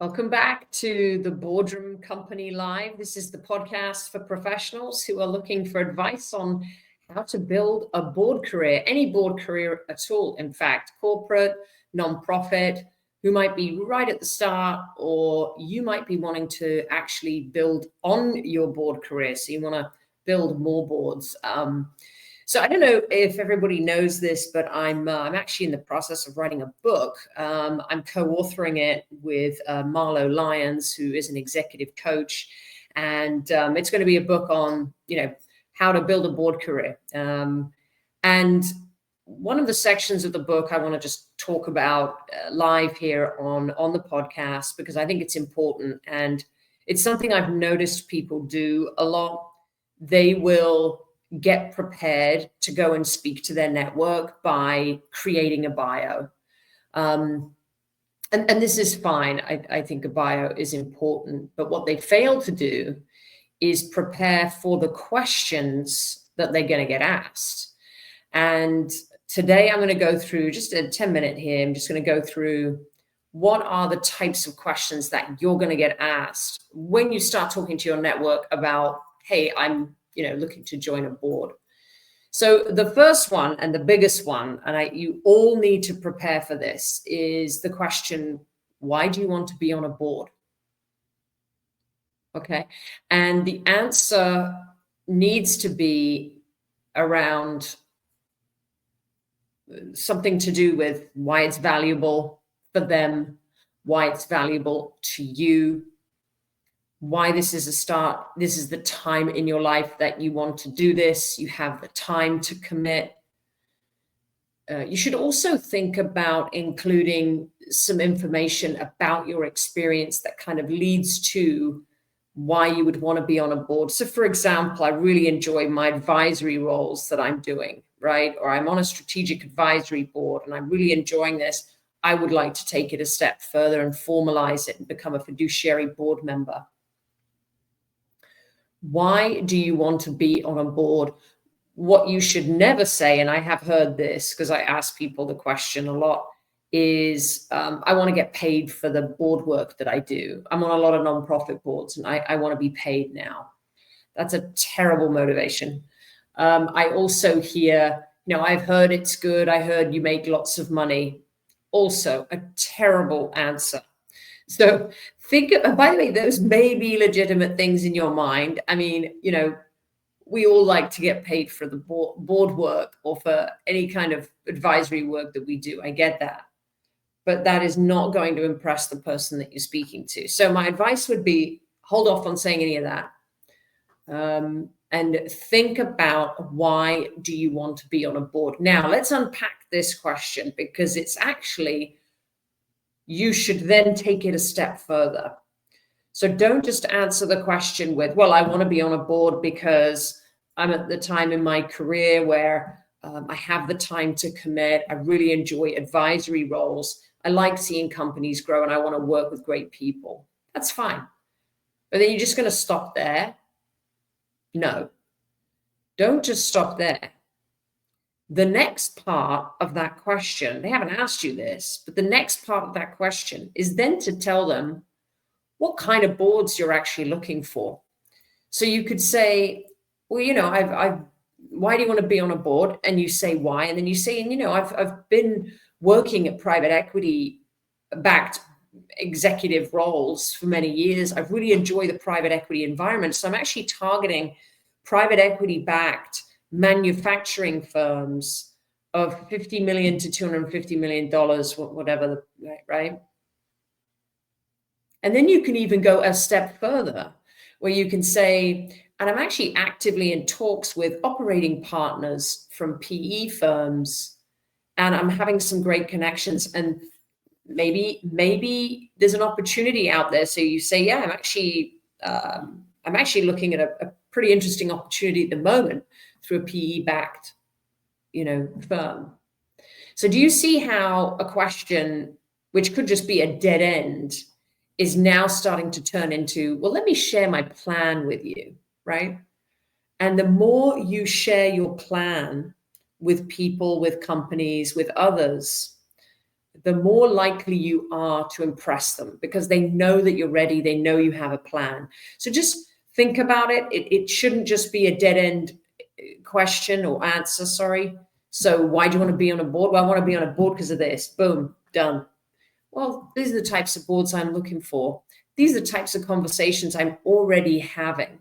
Welcome back to the Boardroom Company Live. This is the podcast for professionals who are looking for advice on how to build a board career, any board career at all, in fact, corporate, nonprofit, who might be right at the start, or you might be wanting to actually build on your board career. So you want to build more boards. So I don't know if everybody knows this, but I'm actually in the process of writing a book. I'm co-authoring it with Marlo Lyons, who is an executive coach, and it's going to be a book on how to build a board career. And one of the sections of the book I want to just talk about live here on the podcast, because I think it's important and it's something I've noticed people do a lot. They will get prepared to go and speak to their network by creating a bio. And this is fine. I think a bio is important, but what they fail to do is prepare for the questions that they're going to get asked. And today I'm going to go through just a 10-minute here. I'm just going to go through what are the types of questions that you're going to get asked when you start talking to your network about, hey, I'm looking to join a board. So the first one and the biggest one, and you all need to prepare for this, is the question, why do you want to be on a board? Okay. And the answer needs to be around something to do with why it's valuable for them, why it's valuable to you, why this is a start. This is the time in your life that you want to do this. You have the time to commit. You should also think about including some information about your experience that kind of leads to why you would want to be on a board. So for example, I really enjoy my advisory roles that I'm doing, right? Or I'm on a strategic advisory board and I'm really enjoying this. I would like to take it a step further and formalize it and become a fiduciary board member. Why do you want to be on a board? What you should never say, and I have heard this because I ask people the question a lot, is I want to get paid for the board work that I do. I'm on a lot of nonprofit boards and I want to be paid now. That's a terrible motivation. I also hear, I've heard it's good. I heard you make lots of money. Also a terrible answer. So by the way, those may be legitimate things in your mind. I mean, we all like to get paid for the board work or for any kind of advisory work that we do. I get that. But that is not going to impress the person that you're speaking to. So my advice would be hold off on saying any of that. And think about, why do you want to be on a board? Now, let's unpack this question, because it's actually, you should then take it a step further. So don't just answer the question with, well, I want to be on a board because I'm at the time in my career where I have the time to commit. I really enjoy advisory roles. I like seeing companies grow and I want to work with great people. That's fine. But then you're just going to stop there? No, don't just stop there. The next part of that question, they haven't asked you this, but the next part of that question is then to tell them what kind of boards you're actually looking for. So you could say, well, why do you want to be on a board? And you say why, and then you say, I've been working at private equity backed executive roles for many years. I've really enjoyed the private equity environment. So I'm actually targeting private equity backed manufacturing firms of $50 million to $250 million, whatever, right? And then you can even go a step further where you can say, and I'm actually actively in talks with operating partners from PE firms, and I'm having some great connections, and maybe there's an opportunity out there. So you say, yeah, I'm actually looking at a pretty interesting opportunity at the moment through a PE-backed, firm. So do you see how a question, which could just be a dead end, is now starting to turn into, well, let me share my plan with you, right? And the more you share your plan with people, with companies, with others, the more likely you are to impress them, because they know that you're ready. They know you have a plan. So just think about it. It shouldn't just be a dead end question or answer, sorry. So why do you want to be on a board? Well, I want to be on a board because of this. Boom, done. Well, these are the types of boards I'm looking for. These are the types of conversations I'm already having.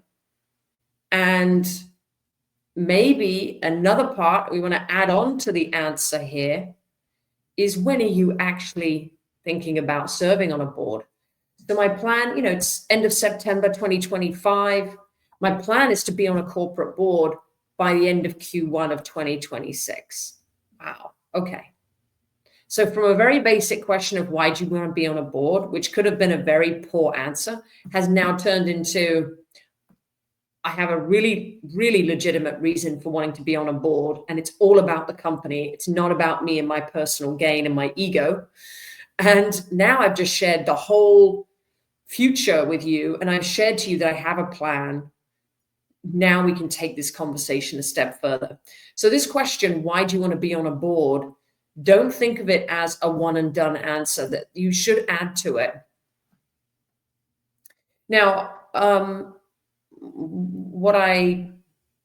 And maybe another part we want to add on to the answer here is, when are you actually thinking about serving on a board? So my plan, it's end of September 2025. My plan is to be on a corporate board by the end of Q1 of 2026. Wow. Okay. So from a very basic question of why do you want to be on a board, which could have been a very poor answer, has now turned into, I have a really, really legitimate reason for wanting to be on a board, and it's all about the company. It's not about me and my personal gain and my ego. And now I've just shared the whole future with you, and I've shared to you that I have a plan. Now we can take this conversation a step further. So this question, why do you want to be on a board? Don't think of it as a one and done answer, that you should add to it. Now, what I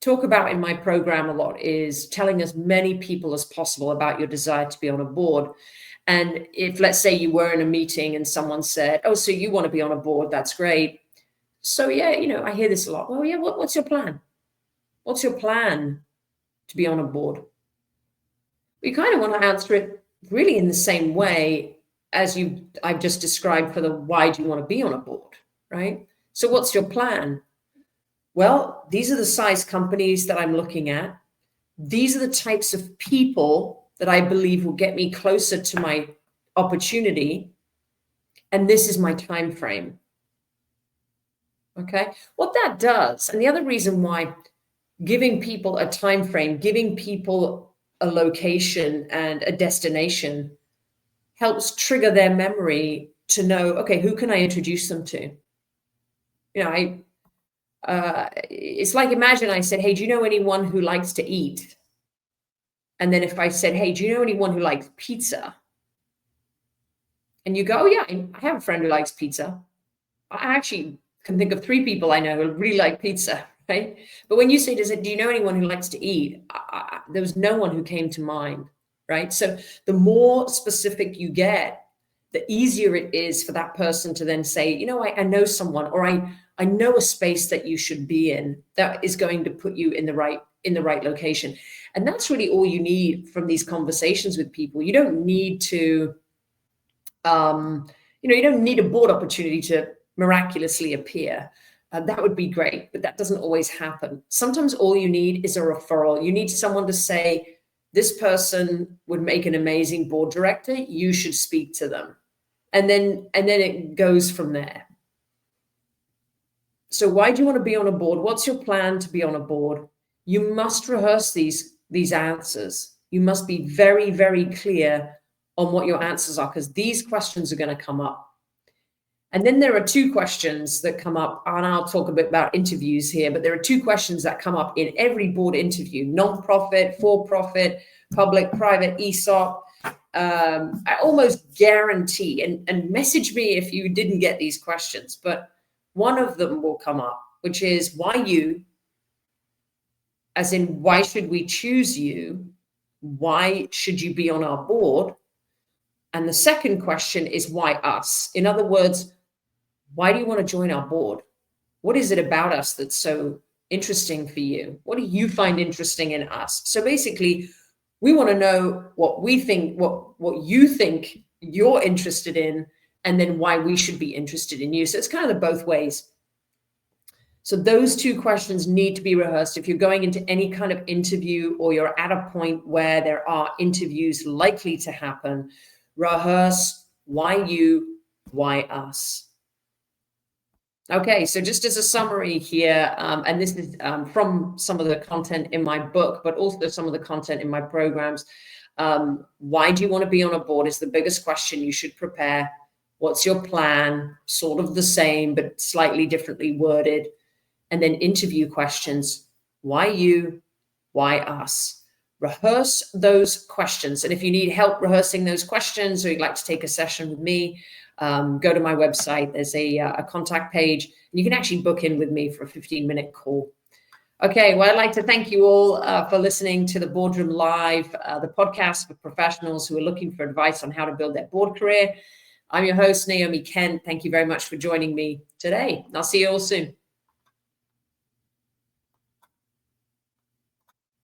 talk about in my program a lot is telling as many people as possible about your desire to be on a board. And if, let's say, you were in a meeting and someone said, oh, so you want to be on a board, that's great. So yeah, I hear this a lot. Well, yeah, what's your plan? What's your plan to be on a board? We kind of want to answer it really in the same way as I've just described for the why do you want to be on a board, right? So what's your plan? Well, these are the size companies that I'm looking at. These are the types of people that I believe will get me closer to my opportunity. And this is my time frame. Okay, what that does, and the other reason why giving people a time frame, giving people a location and a destination helps trigger their memory to know, okay, who can I introduce them to? It's like, imagine I said, hey, do you know anyone who likes to eat? And then if I said, hey, do you know anyone who likes pizza? And you go, oh, yeah, I have a friend who likes pizza. I actually can think of 3 people I know who really like pizza, right? But when you say, do you know anyone who likes to eat? There was no one who came to mind, right? So the more specific you get, the easier it is for that person to then say, I know someone, or I know a space that you should be in that is going to put you in the right location. And that's really all you need from these conversations with people. You don't need to, you don't need a board opportunity to miraculously appear. That would be great, but that doesn't always happen. Sometimes all you need is a referral. You need someone to say, this person would make an amazing board director. You should speak to them. And then it goes from there. So why do you want to be on a board? What's your plan to be on a board? You must rehearse these answers. You must be very, very clear on what your answers are, because these questions are going to come up. And then there are 2 questions that come up, and I'll talk a bit about interviews here, but there are 2 questions that come up in every board interview: non-profit, for-profit, public, private, ESOP. I almost guarantee, and message me if you didn't get these questions, but one of them will come up, which is, why you? As in, why should we choose you? Why should you be on our board? And the second question is, why us? In other words, why do you want to join our board? What is it about us that's so interesting for you? What do you find interesting in us? So basically, we want to know what we think, what you think you're interested in, and then why we should be interested in you. So it's kind of the both ways. So those 2 questions need to be rehearsed. If you're going into any kind of interview, or you're at a point where there are interviews likely to happen, rehearse why you, why us. Okay, so just as a summary here, and this is from some of the content in my book, but also some of the content in my programs. Why do you want to be on a board is the biggest question you should prepare. What's your plan? Sort of the same, but slightly differently worded. And then interview questions. Why you? Why us? rehearse those questions. And if you need help rehearsing those questions, or you'd like to take a session with me, go to my website. There's a contact page, and you can actually book in with me for a 15-minute call. Okay, well, I'd like to thank you all for listening to the Boardroom Live, the podcast for professionals who are looking for advice on how to build their board career. I'm your host, Naomi Kent. Thank you very much for joining me today. I'll see you all soon.